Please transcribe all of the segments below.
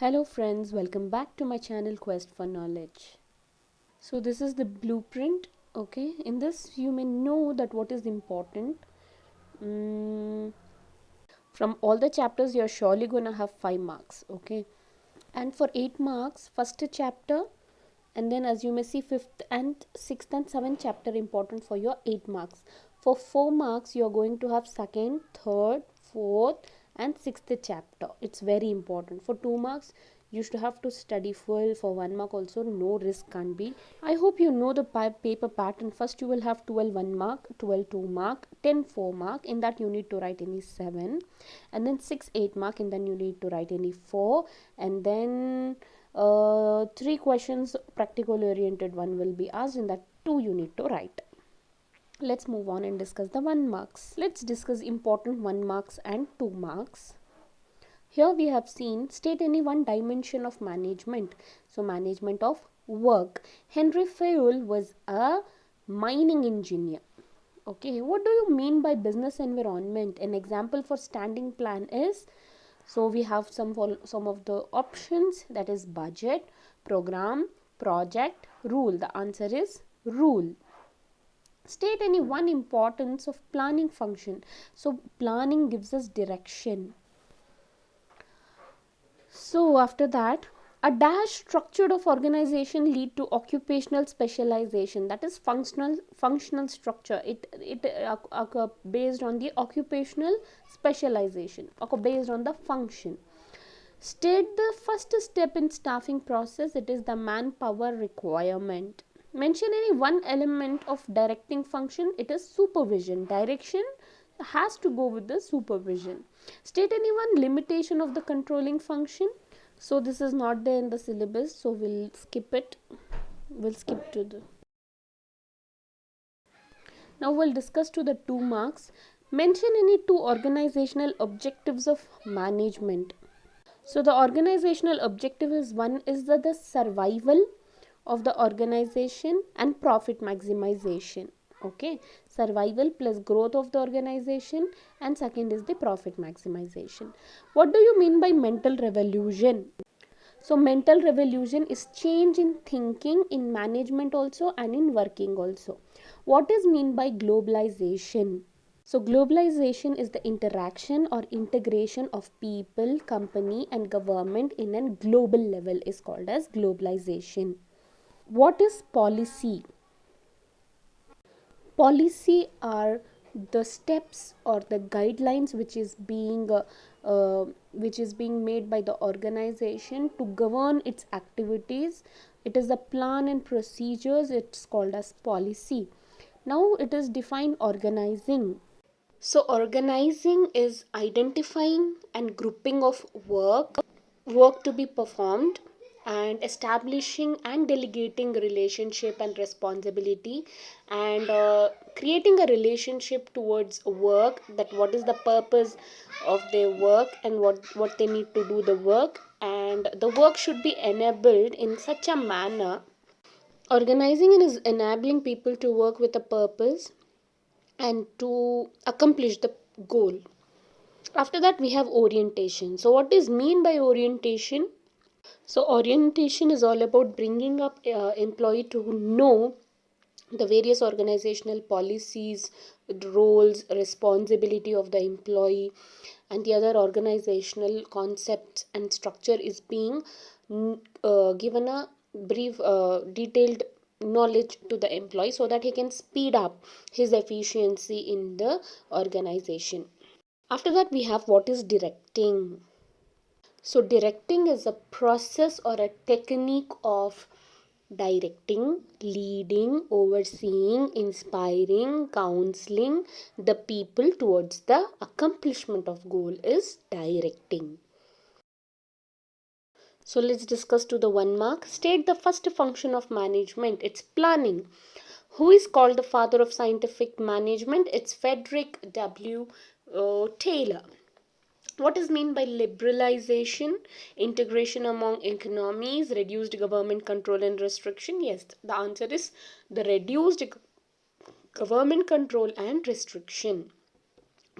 Hello friends, welcome back to my channel Quest for Knowledge. So this is the blueprint. Okay, in this you may know that what is important. Mm, from all the chapters you're surely gonna have 5 marks. Okay, and for 8 marks first chapter, and then as you may see 5th and 6th and 7th chapter important for your 8 marks. For 4 marks you are going to have 2nd, 3rd, 4th and 6th chapter. It's very important. For 2 marks you should have to study full. For 1 mark also no risk can't be. I hope you know the paper pattern. First you will have 12 1 mark, 12 2 mark, 10 4 mark. In that you need to write any 7, and then 6 8 mark, and then you need to write any 4, and then 3 questions practically oriented one will be asked. In that 2 you need to write. Let's move on and discuss the 1 marks. Let's discuss important 1 marks and 2 marks. Here we have seen state any one dimension of management. So management of work. Henry Fayol was a mining engineer. Okay, what do you mean by business environment? An example for standing plan is, so we have some of the options, that is budget, program, project, rule. The answer is rule. State any one importance of planning function. So planning gives us direction. So after that, a dash structure of organization lead to occupational specialization. That is functional structure. It based on the occupational specialization, based on the function. State the first step in staffing process. It is the manpower requirement. Mention any one element of directing function. It is supervision. Direction has to go with the supervision. State any one limitation of the controlling function. So this is not there in the syllabus, so we'll skip it. We'll skip to the. Now we'll discuss to the 2 marks. Mention any 2 organizational objectives of management. So the organizational objective is, one is the survival of the organization and profit maximization. Okay, survival plus growth of the organization, and second is the profit maximization. What do you mean by mental revolution? So mental revolution is change in thinking in management also and in working also. What is mean by globalization? So globalization is the interaction or integration of people, company and government in a global level is called as globalization. What is policy? Policy are the steps or the guidelines which is being made by the organization to govern its activities. It is a plan and procedures. It's called as policy. Now it is defined organizing. So organizing is identifying and grouping of work to be performed, and establishing and delegating relationship and responsibility, and creating a relationship towards work, that what is the purpose of their work and what they need to do the work, and the work should be enabled in such a manner. Organizing is enabling people to work with a purpose and to accomplish the goal. After that we have orientation. So what is mean by orientation? So orientation is all about bringing up employee to know the various organizational policies, roles, responsibility of the employee, and the other organizational concepts and structure is being given a brief detailed knowledge to the employee so that he can speed up his efficiency in the organization. After that we have what is directing. So directing is a process or a technique of directing, leading, overseeing, inspiring, counseling the people towards the accomplishment of goal is directing. So let's discuss to the 1 mark. State the first function of management. It's planning. Who is called the father of scientific management? It's Frederick W. Taylor. What is mean by liberalization? Integration among economies, reduced government control and restriction. Yes, the answer is the reduced government control and restriction.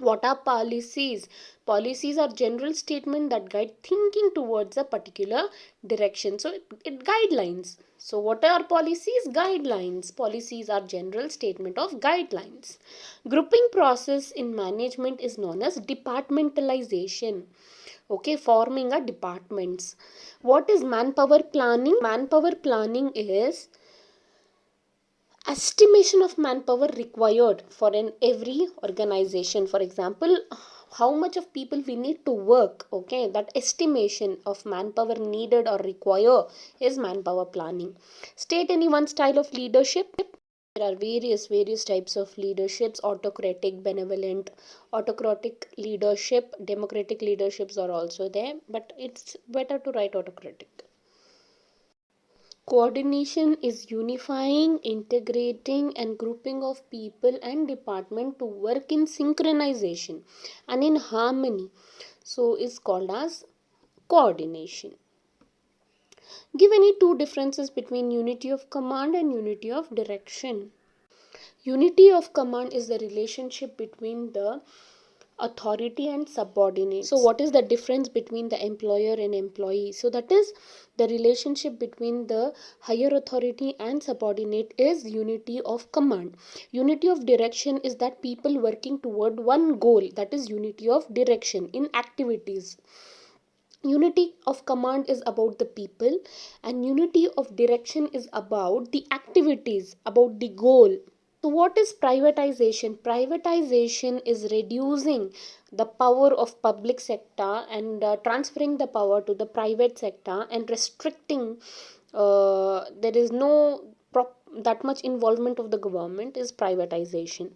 What are policies? Policies are general statement that guide thinking towards a particular direction. So it guidelines. So what are policies? Guidelines. Policies are general statement of guidelines. Grouping process in management is known as departmentalization. Okay, forming a departments. What is manpower planning? Manpower planning is estimation of manpower required for an every organization. For example, how much of people we need to work. Okay, that estimation of manpower needed or require is manpower planning. State any one style of leadership. There are various types of leaderships: autocratic, benevolent. Autocratic leadership, democratic leaderships are also there, but it's better to write autocratic. Coordination is unifying, integrating, and grouping of people and department to work in synchronization and in harmony. So is called as coordination. Give any two differences between unity of command and unity of direction. Unity of command is the relationship between the authority and subordinate. So what is the difference between the employer and employee? So that is the relationship between the higher authority and subordinate is unity of command. Unity of direction is that people working toward one goal, that is unity of direction in activities. Unity of command is about the people, and unity of direction is about the activities, about the goal. So, what is privatization? Privatization is reducing the power of public sector and transferring the power to the private sector and restricting. There is no that much involvement of the government is privatization.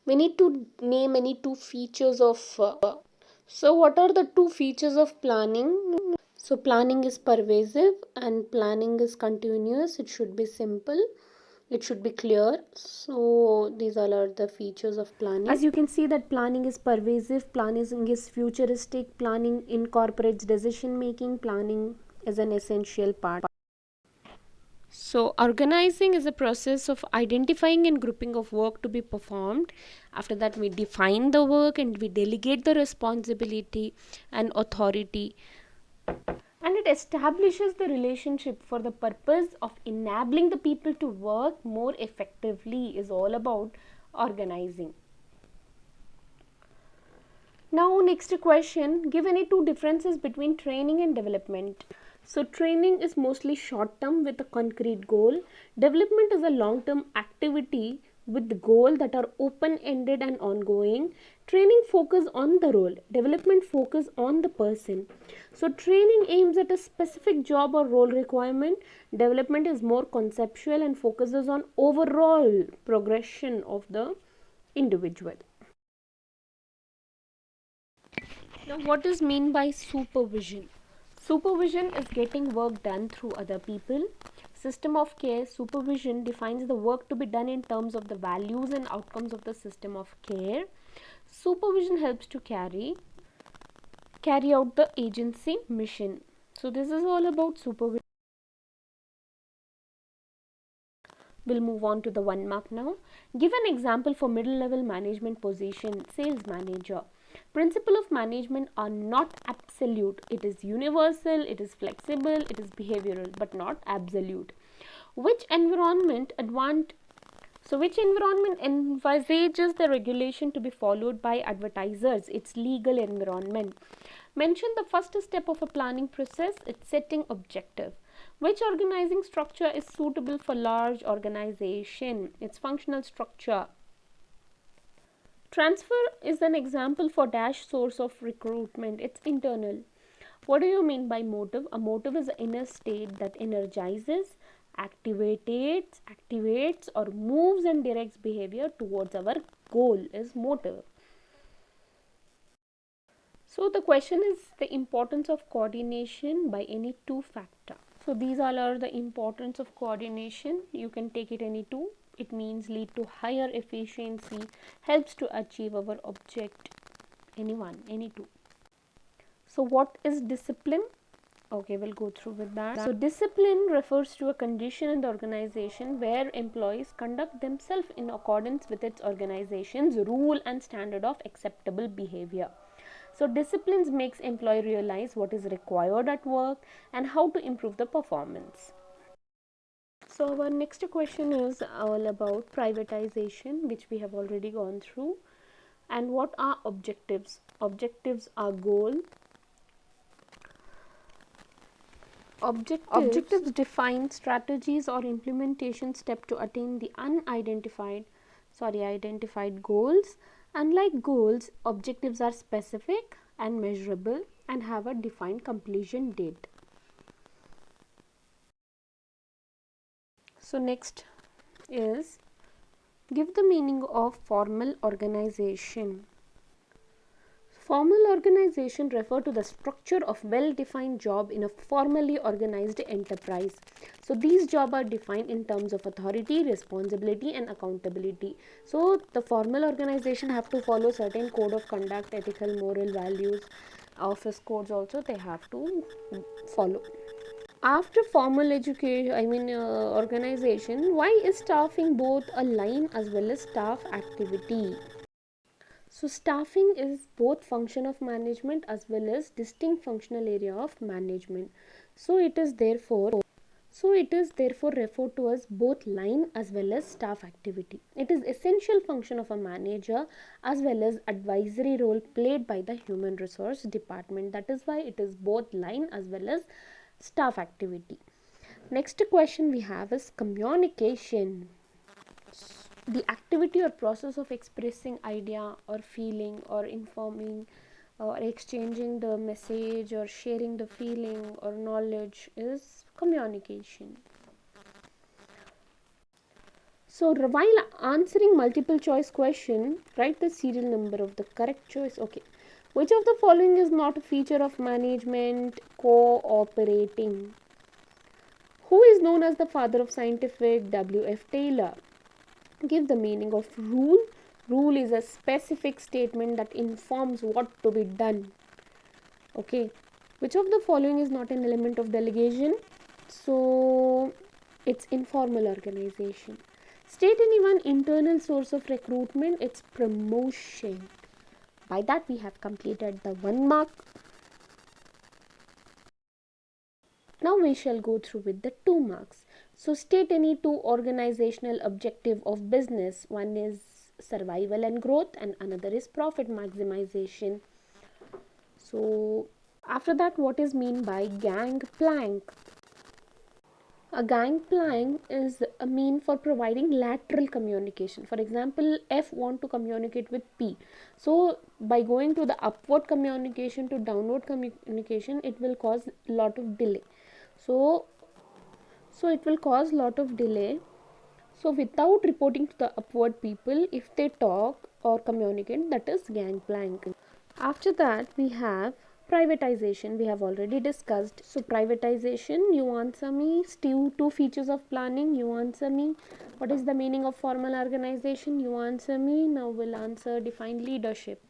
We need to name any two features of. So, what are the two features of planning? So, planning is pervasive and planning is continuous. It should be simple. It should be clear. So these all are the features of planning. As you can see that planning is pervasive, planning is futuristic, planning incorporates decision making, planning is an essential part. So organizing is a process of identifying and grouping of work to be performed. After that we define the work and we delegate the responsibility and authority, and it establishes the relationship for the purpose of enabling the people to work more effectively. Is all about organizing. Now next question, give any two differences between training and development. So training is mostly short term with a concrete goal. Development is a long term activity with goals that are open ended and ongoing. Training focus on the role, development focus on the person. So training aims at a specific job or role requirement. Development is more conceptual and focuses on overall progression of the individual. Now, what is mean by supervision? Supervision is getting work done through other people. System of care, supervision defines the work to be done in terms of the values and outcomes of the system of care. Supervision helps to carry out the agency mission. So this is all about supervision. We'll move on to the 1 mark now. Give an example for middle level management position, sales manager. Principle of management are not absolute. It is universal, it is flexible, it is behavioral, but not absolute. Which environment envisages the regulation to be followed by advertisers? It's legal environment. Mention the first step of a planning process, it's setting objective. Which organizing structure is suitable for large organization? It's functional structure. Transfer is an example for dash source of recruitment. It's internal. What do you mean by motive? A motive is an inner state that energizes, activates or moves and directs behavior towards our goal is motive. So the question is the importance of coordination by any two factor. So these all are the importance of coordination. You can take it any two. It means lead to higher efficiency, helps to achieve our object, any two. So what is discipline? Okay, we'll go through with that. So discipline refers to a condition in the organization where employees conduct themselves in accordance with its organization's rule and standard of acceptable behavior. So disciplines makes employee realize what is required at work and how to improve the performance. So our next question is all about privatization, which we have already gone through. And what are objectives? Objectives are goal. Objectives define strategies or implementation step to attain the identified goals. Unlike goals, objectives are specific and measurable and have a defined completion date. So next is give the meaning of formal organization. Formal organization refer to the structure of well-defined job in a formally organized enterprise. So these jobs are defined in terms of authority, responsibility and accountability. So the formal organization have to follow certain code of conduct, ethical, moral values, office codes also they have to follow. After formal education, organization, why is staffing both a line as well as staff activity? So staffing is both function of management as well as distinct functional area of management. So it is therefore referred to as both line as well as staff activity. It is essential function of a manager as well as advisory role played by the human resource department. That is why it is both line as well as staff activity. Next question we have is communication. The activity or process of expressing idea or feeling or informing or exchanging the message or sharing the feeling or knowledge is communication. So while answering multiple choice question, write the serial number of the correct choice. Okay, which of the following is not a feature of management? Cooperating. Who is known as the father of scientific? W.F. Taylor. Give the meaning of rule. Rule is a specific statement that informs what to be done. Okay, which of the following is not an element of delegation? So it's informal organization. State any one internal source of recruitment. It's promotion. By that we have completed the 1 mark. Now we shall go through with the 2 marks. So state any two organizational objective of business. One is survival and growth and another is profit maximization. So after that, what is mean by gangplank? A gangplank is a mean for providing lateral communication. For example, F want to communicate with P. So by going to the upward communication to downward communication, it will cause lot of delay. So it will cause lot of delay. So without reporting to the upward people, if they talk or communicate, that is gangplank. After that, we have privatization. We have already discussed. So privatization, you answer me. Two features of planning, you answer me. What is the meaning of formal organization? You answer me. Now we'll answer define leadership.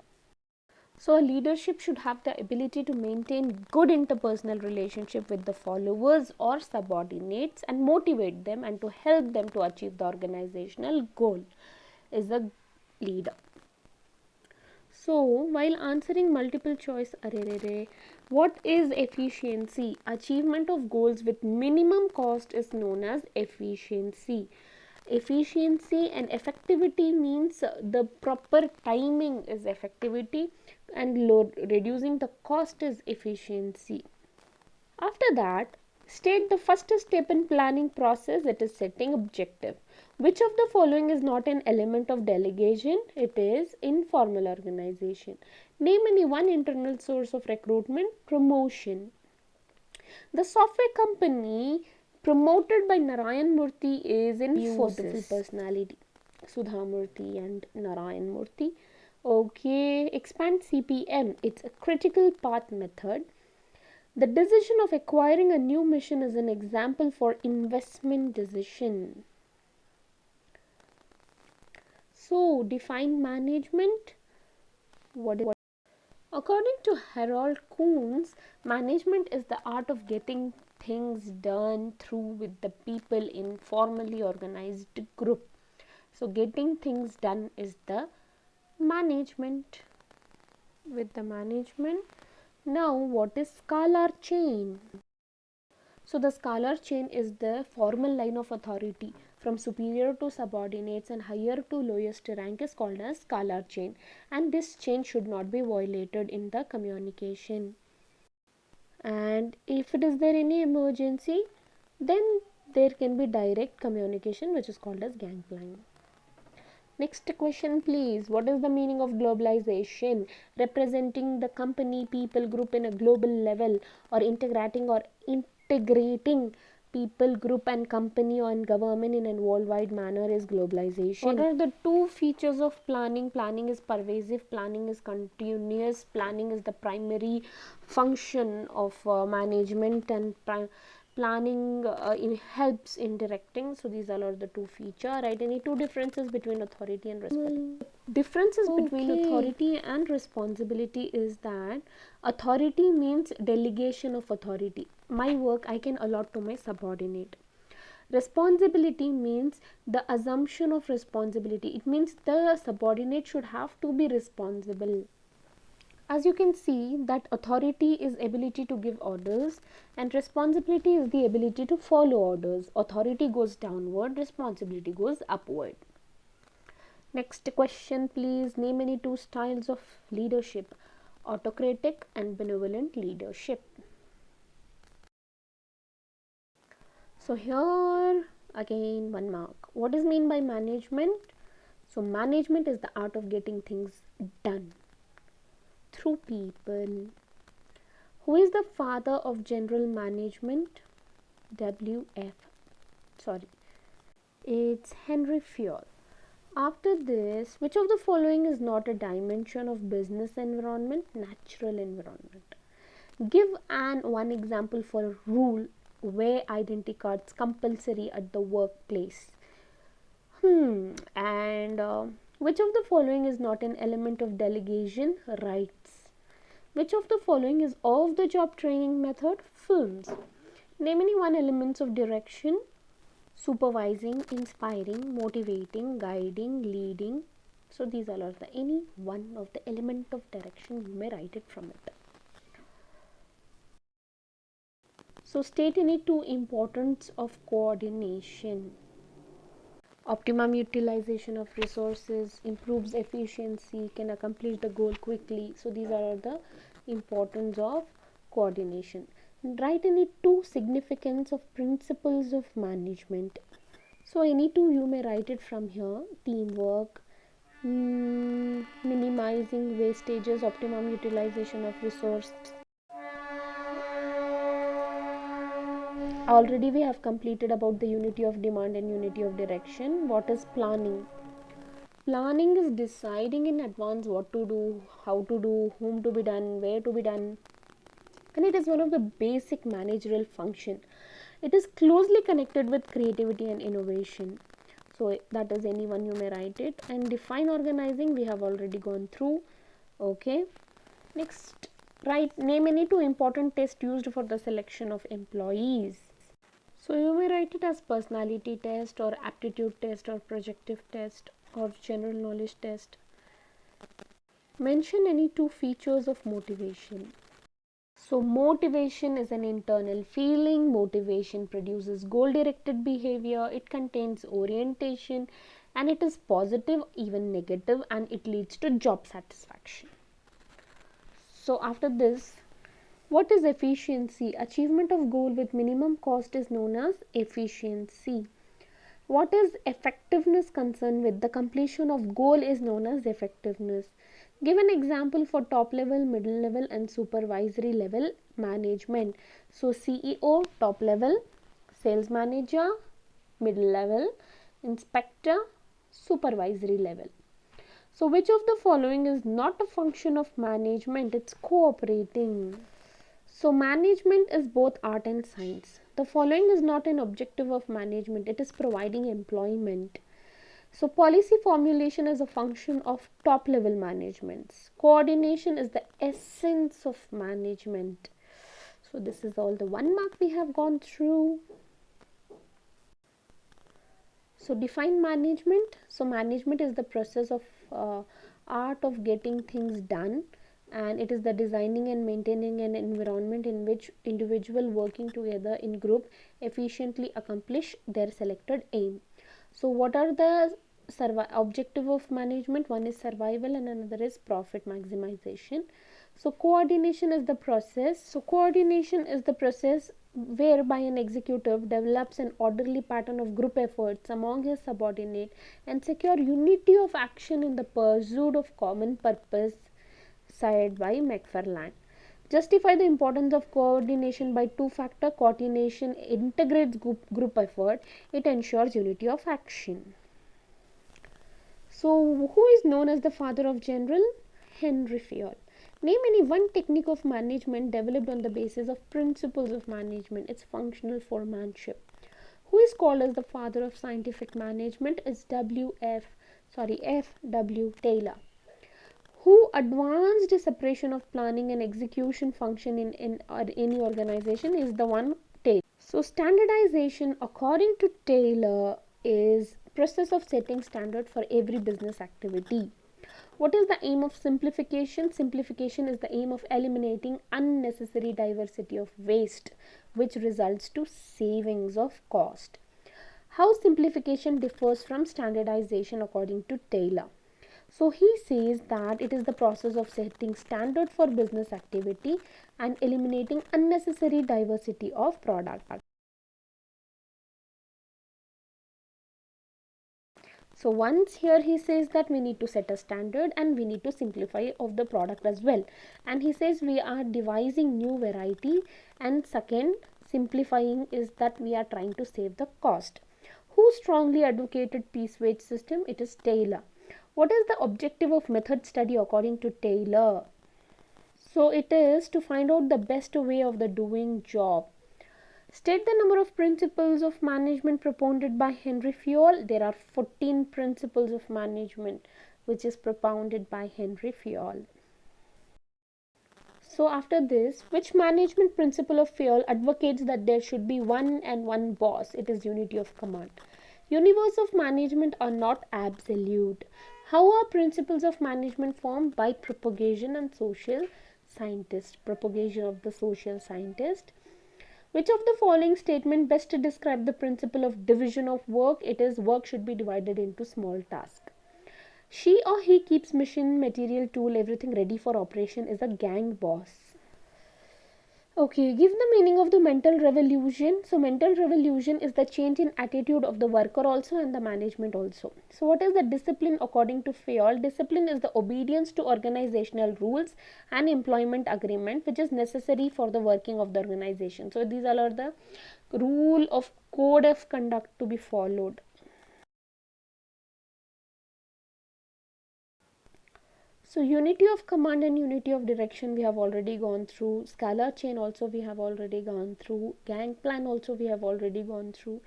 So a leadership should have the ability to maintain good interpersonal relationship with the followers or subordinates and motivate them and to help them to achieve the organizational goal is a leader. So while answering multiple choice, what is efficiency? Achievement of goals with minimum cost is known as efficiency. Efficiency and effectivity means the proper timing is effectivity and reducing the cost is efficiency. After that, state the first step in planning process, it is setting objective. Which of the following is not an element of delegation? It is informal organization. Name any one internal source of recruitment. Promotion. The software company promoted by Narayan Murthy is Infosys. Beautiful personality, Sudha Murthy and Narayan Murthy. Okay, expand CPM. It's a critical path method. The decision of acquiring a new mission is an example for investment decision. So define management. What is According to Harold Kuhns, management is the art of getting things done through with the people in formally organized group. So getting things done is the management. With the management. Now what is scalar chain? So the scalar chain is the formal line of authority from superior to subordinates and higher to lowest rank is called as scalar chain, and this chain should not be violated in the communication. And if it is there any emergency, then there can be direct communication, which is called as gangplank. Next question please. What is the meaning of globalization? Representing the company, people, group in a global level, or integrating people, group and company and government in a worldwide manner is globalization. What are the two features of planning? Planning is pervasive, planning is continuous, planning is the primary function of management, and planning helps in directing. So these are the two features, right? Any two differences between authority and responsibility? Differences between authority and responsibility is that authority means delegation of authority. My work I can allot to my subordinate. Responsibility means the assumption of responsibility. It means the subordinate should have to be responsible. As you can see that authority is ability to give orders and responsibility is the ability to follow orders. Authority goes downward, responsibility goes upward. Next question please. Name any two styles of leadership: autocratic and benevolent leadership. So here again 1 mark. What is mean by management? So management is the art of getting things done through people. Who is the father of general management? It's Henry Fayol. After this, which of the following is not a dimension of business environment? Natural environment. Give one example for a rule where identity cards compulsory at the workplace. And which of the following is not an element of delegation? Rights. Which of the following is off the job training method? Films. Name any one elements of direction: supervising, inspiring, motivating, guiding, leading. So these are the any one of the element of direction. You may write it from it. So state any two importance of coordination. Optimum utilization of resources, improves efficiency, can accomplish the goal quickly. So these are the importance of coordination. Write any two significance of principles of management. So any two you may write it from here: teamwork, minimizing wastages, optimum utilization of resource. Already we have completed about the unity of demand and unity of direction. What is planning? Planning is deciding in advance what to do, how to do, whom to be done, where to be done, and it is one of the basic managerial function. It is closely connected with creativity and innovation. So that is anyone, you may write it. And define organizing, we have already gone through. Okay, next, name any two important tests used for the selection of employees. So you may write it as personality test or aptitude test or projective test or general knowledge test. Mention any two features of motivation. So motivation is an internal feeling. Motivation produces goal directed behavior. It contains orientation and it is positive, even negative, and it leads to job satisfaction. So after this, what is efficiency? Achievement of goal with minimum cost is known as efficiency. What is effectiveness concerned with? The completion of goal is known as effectiveness. Give an example for top level, middle level and supervisory level management. So CEO, top level; sales manager, middle level; inspector, supervisory level. So which of the following is not a function of management? It's cooperating. So management is both art and science. The following is not an objective of management. It is providing employment. So policy formulation is a function of top level management. Coordination is the essence of management. So this is all the 1 mark we have gone through. So define management. So management is the process of art of getting things done, and it is the designing and maintaining an environment in which individual working together in group efficiently accomplish their selected aim. So what are the objective of management? One is survival and another is profit maximization. So coordination is the process. So coordination is the process whereby an executive develops an orderly pattern of group efforts among his subordinates and secure unity of action in the pursuit of common purpose, cited by McFarland. Justify the importance of coordination by two-factor coordination integrates group effort. It ensures unity of action. So, who is known as the father of general? Henry Fayol. Name any one technique of management developed on the basis of principles of management. It's functional foremanship. Who is called as the father of scientific management? Is F.W. Taylor. Who advanced separation of planning and execution function in any organization is the one Taylor. So standardization according to Taylor is process of setting standard for every business activity. What is the aim of simplification? Simplification is the aim of eliminating unnecessary diversity of waste, which results to savings of cost. How simplification differs from standardization according to Taylor? So he says that it is the process of setting standard for business activity and eliminating unnecessary diversity of product. So once here he says that we need to set a standard and we need to simplify of the product as well. And he says we are devising new variety, and second simplifying is that we are trying to save the cost. Who strongly advocated piece wage system? It is Taylor. What is the objective of method study according to Taylor? So it is to find out the best way of the doing job. State the number of principles of management propounded by Henry Fayol. There are 14 principles of management which is propounded by Henry Fayol. So after this, which management principle of Fayol advocates that there should be one and one boss? It is unity of command. Universe of management are not absolute. How are principles of management formed? By propagation and social scientist. Propagation of the social scientist. Which of the following statement best describe the principle of division of work? It is work should be divided into small tasks. She or he keeps machine, material, tool, everything ready for operation is a gang boss. Okay, give the meaning of the mental revolution. So mental revolution is the change in attitude of the worker also and the management also. So what is the discipline according to Fayol? Discipline is the obedience to organizational rules and employment agreement which is necessary for the working of the organization. So these are the rule of code of conduct to be followed. So unity of command and unity of direction we have already gone through. Scalar chain also we have already gone through. Gang plan also we have already gone through.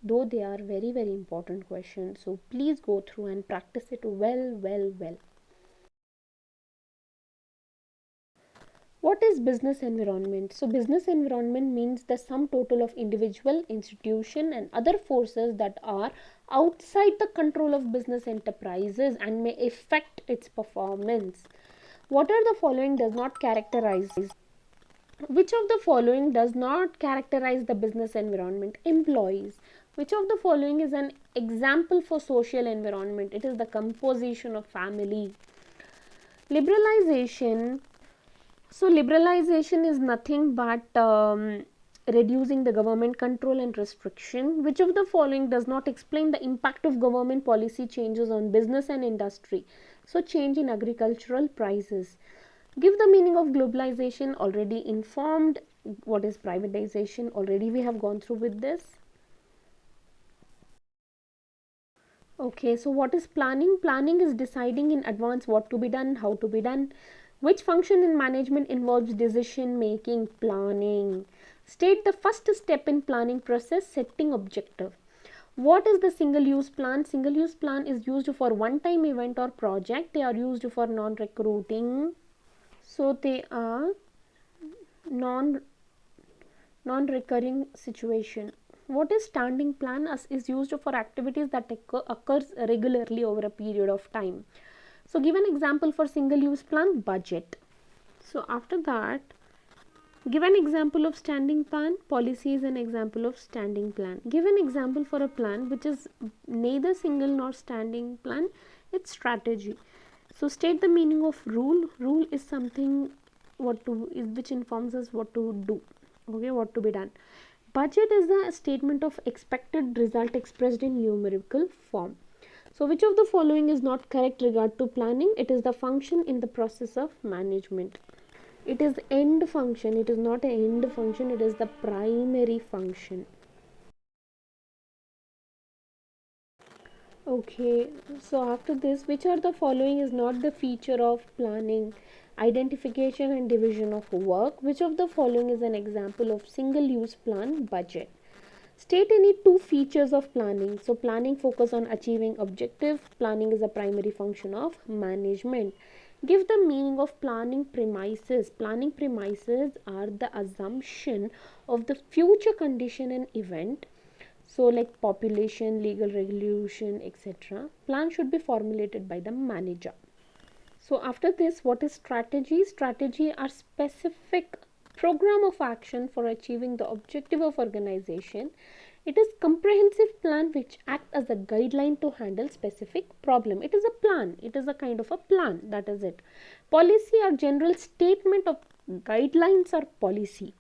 Though they are very important questions. So please go through and practice it well. What is business environment? So business environment means the sum total of individual, institution and other forces that are outside the control of business enterprises and may affect its performance. What are the following does not characterize? Which of the following does not characterize the business environment? Employees. Which of the following is an example for social environment? It is the composition of family. Liberalization. So liberalization is nothing but reducing the government control and restriction. Which of the following does not explain the impact of government policy changes on business and industry? So change in agricultural prices. Give the meaning of globalization, already informed. What is privatization? Already we have gone through with this. Okay, so what is planning? Planning is deciding in advance what to be done, how to be done. Which function in management involves decision making? Planning. State the first step in planning process, setting objective. What is the single use plan? Single use plan is used for one time event or project. They are used for non recruiting, so they are non non-recurring situation. What is standing plan? As is used for activities that occurs regularly over a period of time. So give an example for single use plan: budget. So after that, give an example of standing plan. Policy is an example of standing plan. Give an example for a plan which is neither single nor standing plan. It's strategy. So state the meaning of rule. Rule is something which informs us what to do. Okay, what to be done. Budget is the statement of expected result expressed in numerical form. So which of the following is not correct regard to planning? It is the function in the process of management. It is end function. It is not an end function. It is the primary function. Okay, so after this, which are the following is not the feature of planning? Identification and division of work. Which of the following is an example of single use plan? Budget. State any two features of planning. So planning focus on achieving objective. Planning is a primary function of management. Give the meaning of planning premises. Planning premises are the assumption of the future condition and event. So like population, legal regulation, etc. Plan should be formulated by the manager. So after this, what is strategy? Strategy are specific program of action for achieving the objective of organization. It is comprehensive plan which act as a guideline to handle specific problem. It is a plan. It is a kind of a plan. That is it. Policy or general statement of guidelines or policy.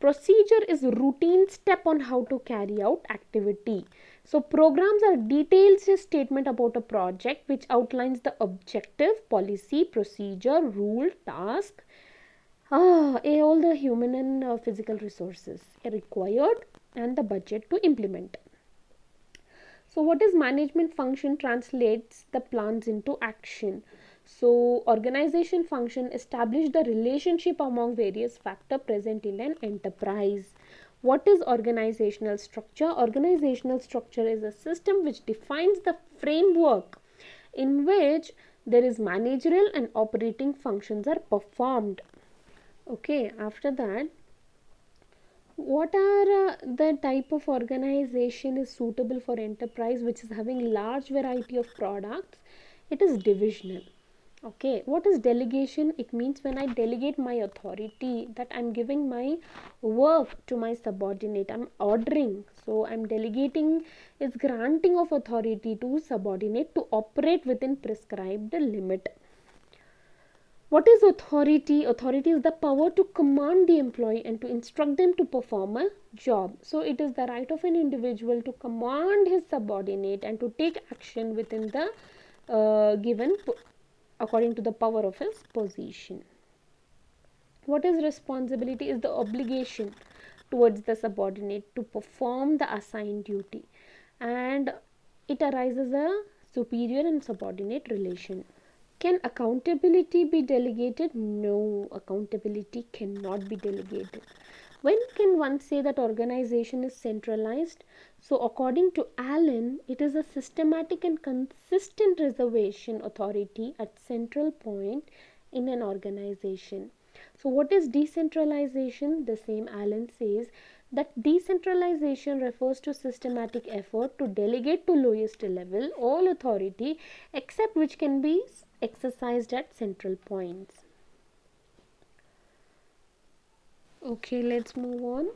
Procedure is routine step on how to carry out activity. So programs are detailed statement about a project which outlines the objective, policy, procedure, rule, task, all the human and physical resources required and the budget to implement. So what is management function? Translates the plans into action. So organization function establish the relationship among various factors present in an enterprise. What is organizational structure? Organizational structure is a system which defines the framework in which there is managerial and operating functions are performed. Okay, after that, what are the type of organization is suitable for enterprise which is having large variety of products? It is divisional. Okay, what is delegation? It means when I delegate my authority, that I'm giving my work to my subordinate. I'm ordering, so I'm delegating is granting of authority to subordinate to operate within prescribed limit. What is authority? Authority is the power to command the employee and to instruct them to perform a job. So it is the right of an individual to command his subordinate and to take action within the given according to the power of his position. What is responsibility? Is the obligation towards the subordinate to perform the assigned duty, and it arises a superior and subordinate relation. Can accountability be delegated? No, accountability cannot be delegated. When can one say that organization is centralized? So according to Allen, it is a systematic and consistent reservation authority at central point in an organization. So what is decentralization? The same Allen says that decentralization refers to systematic effort to delegate to lowest level all authority except which can be exercised at central points. Okay, let's move on.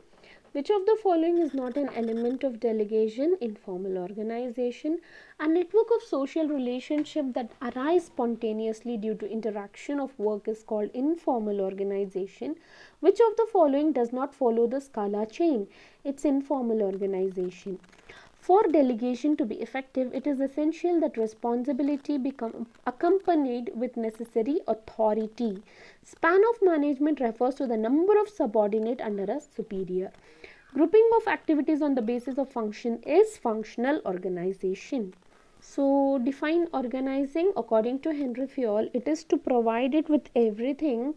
Which of the following is not an element of delegation? Informal organization. A network of social relationship that arise spontaneously due to interaction of work is called informal organization. Which of the following does not follow the Scala chain? It's informal organization. For delegation to be effective, it is essential that responsibility become accompanied with necessary authority. Span of management refers to the number of subordinate under a superior. Grouping of activities on the basis of function is functional organization. So define organizing according to Henry Fayol. It is to provide it with everything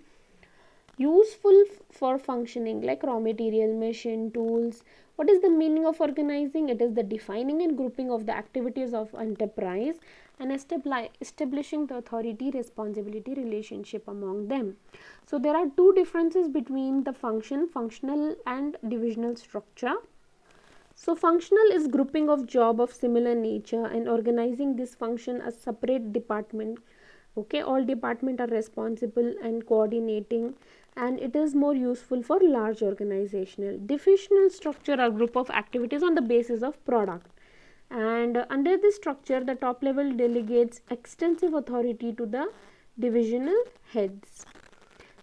useful for functioning, like raw material, machine, tools. What is the meaning of organizing? It is the defining and grouping of the activities of enterprise and establishing the authority responsibility relationship among them. So there are two differences between the functional and divisional structure. So functional is grouping of job of similar nature and organizing this function as separate department. Okay, all department are responsible and coordinating, and it is more useful for large organizational. Divisional structure are group of activities on the basis of product, and under this structure the top level delegates extensive authority to the divisional heads.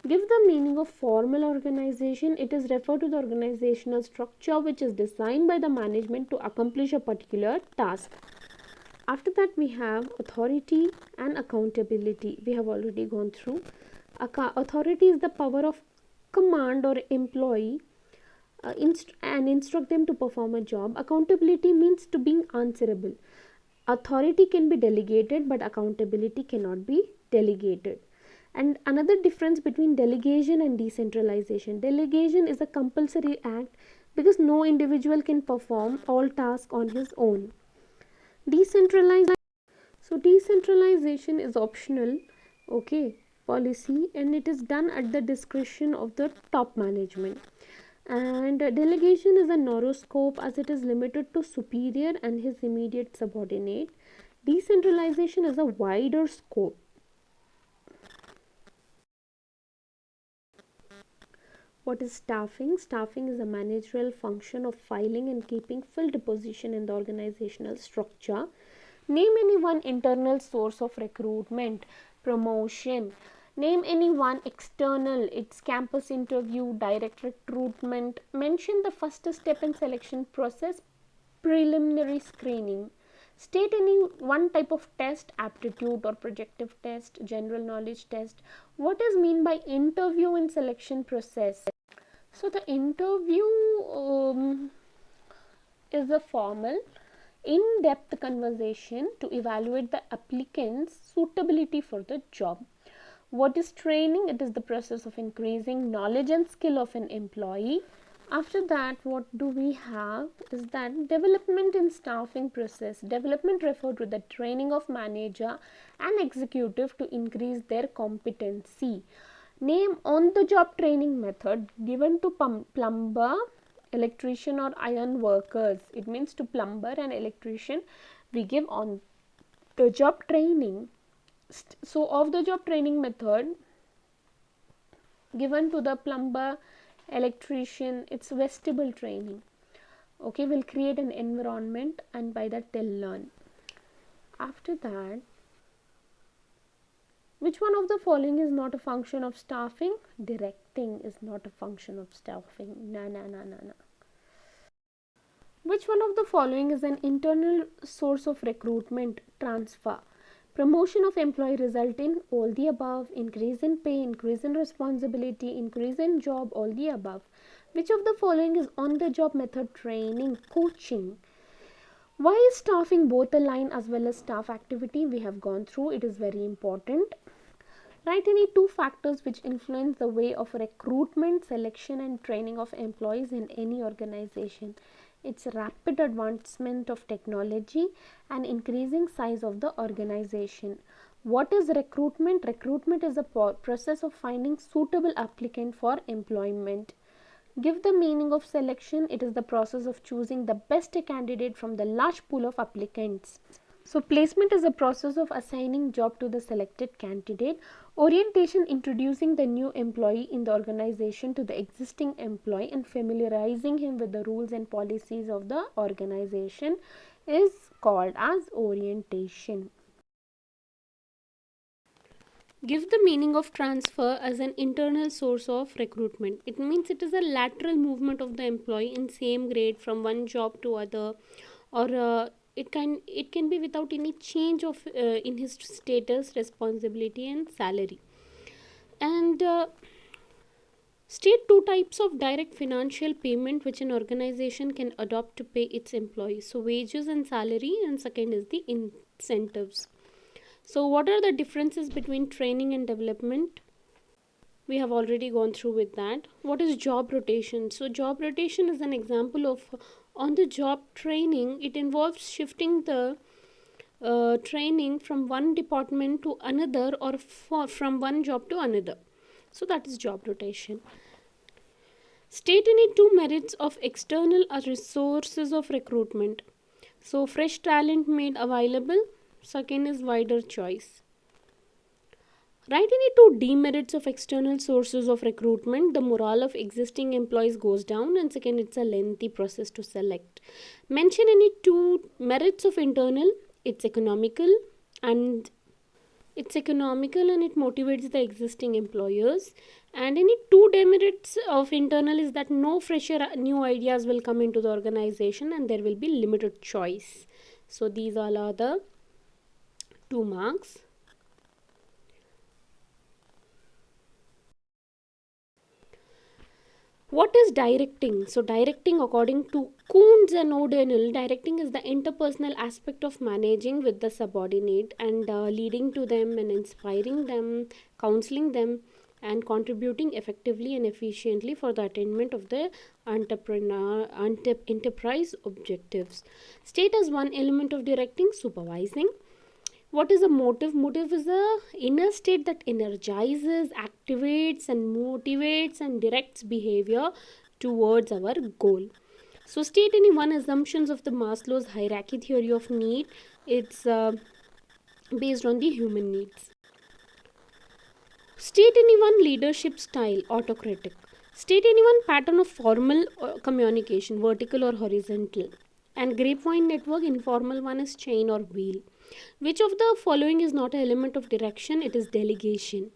Give the meaning of formal organization. It is referred to the organizational structure which is designed by the management to accomplish a particular task. After that we have authority and accountability. We have already gone through. Authority is the power of command or employee and instruct them to perform a job. Accountability means to being answerable. Authority can be delegated, but accountability cannot be delegated. And another difference between delegation and decentralization: delegation is a compulsory act because no individual can perform all tasks on his own. Decentralization is optional, okay, policy, and it is done at the discretion of the top management. And delegation is a narrow scope as it is limited to superior and his immediate subordinate. Decentralization is a wider scope. What is staffing? Staffing is a managerial function of filing and keeping filled position in the organizational structure. Name any one internal source of recruitment, promotion. Name any one external, its campus interview, direct recruitment. Mention the first step in selection process, preliminary screening. State any one type of test, aptitude or projective test, general knowledge test. What is mean by interview in selection process? So the interview is a formal, in-depth conversation to evaluate the applicant's suitability for the job. What is training? It is the process of increasing knowledge and skill of an employee. After that, what do we have is that development in staffing process. Development refer to the training of manager and executive to increase their competency. Name on the job training method given to plumber, electrician or iron workers. It means to plumber and electrician we give on the job training. So of the job training method given to the plumber, electrician, it's vestibule training. Okay, we'll create an environment and by that they'll learn. After that, which one of the following is not a function of staffing? Directing is not a function of staffing. Na. Which one of the following is an internal source of recruitment? Transfer. Promotion of employee result in all the above. Increase in pay, increase in responsibility, increase in job, all the above. Which of the following is on the job method? Training, coaching. Why is staffing both a line as well as staff activity? We have gone through. It is very important. Write any two factors which influence the way of recruitment, selection and training of employees in any organization. It's rapid advancement of technology and increasing size of the organization. What is recruitment? Recruitment is a process of finding suitable applicant for employment. Give the meaning of selection. It is the process of choosing the best candidate from the large pool of applicants. So placement is a process of assigning job to the selected candidate. Orientation, introducing the new employee in the organization to the existing employee and familiarizing him with the rules and policies of the organization, is called as orientation. Give the meaning of transfer as an internal source of recruitment. It means it is a lateral movement of the employee in same grade from one job to other, or it can be without any change of in his status, responsibility and salary. And state two types of direct financial payment which an organization can adopt to pay its employees. So wages and salary, and second is the incentives. So what are the differences between training and development? We have already gone through with that. What is job rotation? So job rotation is an example of on the job training. It involves shifting the training from one department to another, or from one job to another. So that is job rotation. State any two merits of external resources of recruitment. So fresh talent made available. Second is wider choice. Write any two demerits of external sources of recruitment. The morale of existing employees goes down, and second, it's a lengthy process to select. Mention any two merits of internal. It's economical, and it motivates the existing employers. And any two demerits of internal is that no fresher new ideas will come into the organization, and there will be limited choice. So these all are the 2 marks. What is directing? So, directing, according to Coons and O'Donnell, directing is the interpersonal aspect of managing with the subordinate and leading to them and inspiring them, counseling them, and contributing effectively and efficiently for the attainment of the enterprise objectives. State as one element of directing, supervising. What is a motive? Motive is a inner state that energizes, activates, and motivates and directs behavior towards our goal. So state any one assumptions of the Maslow's hierarchy theory of need. It's based on the human needs. State any one leadership style, autocratic. State any one pattern of formal communication, vertical or horizontal. And grapevine network, informal one is chain or wheel. Which of the following is not an element of direction? It is delegation.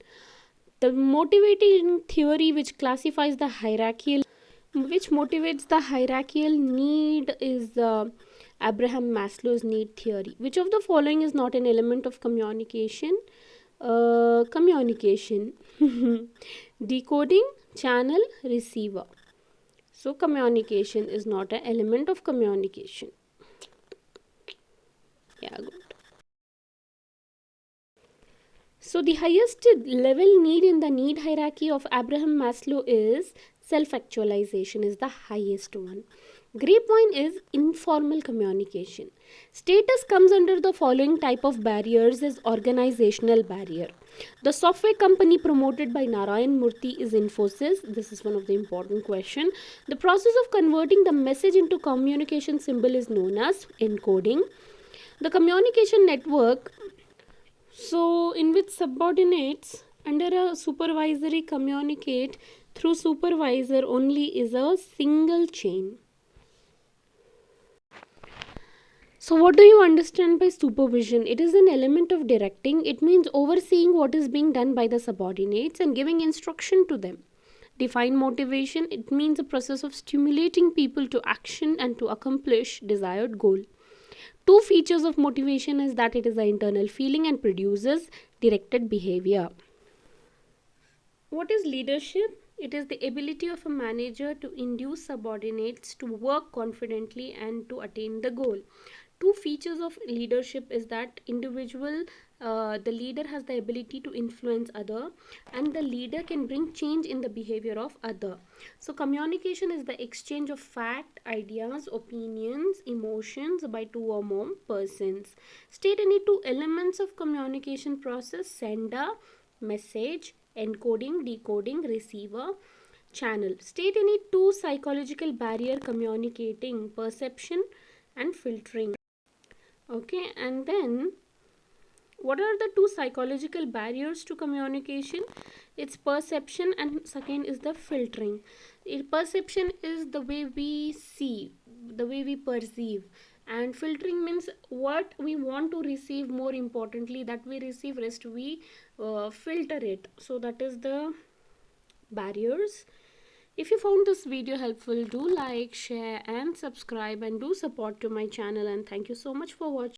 The motivating theory which classifies the hierarchical, which motivates the hierarchical need is Abraham Maslow's need theory. Which of the following is not an element of communication? Communication. Decoding, channel, receiver. So communication is not an element of communication. Yeah, good. So the highest level need in the need hierarchy of Abraham Maslow is self-actualization is the highest one. Grapevine is informal communication. Status comes under the following type of barriers as organizational barrier. The software company promoted by Narayan Murthy is Infosys. This is one of the important question. The process of converting the message into communication symbol is known as encoding. The communication network, so in which subordinates under a supervisory communicate through supervisor only, is a single chain. So, what do you understand by supervision? It is an element of directing. It means overseeing what is being done by the subordinates and giving instruction to them. Define motivation. It means a process of stimulating people to action and to accomplish desired goal. Two features of motivation is that it is an internal feeling and produces directed behavior. What is leadership? It is the ability of a manager to induce subordinates to work confidently and to attain the goal. Two features of leadership is that the leader has the ability to influence other, and the leader can bring change in the behavior of other. So communication is the exchange of fact, ideas, opinions, emotions by two or more persons. State any two elements of communication process: sender, message, encoding, decoding, receiver, channel. State any two psychological barrier communicating: perception and filtering. Okay, and then what are the two psychological barriers to communication? It's perception, and second is the filtering. Perception is the way we see, the way we perceive, and filtering means what we want to receive, more importantly that we receive, rest we filter it. So that is the barriers. If you found this video helpful, do like, share and subscribe, and do support to my channel, and thank you so much for watching.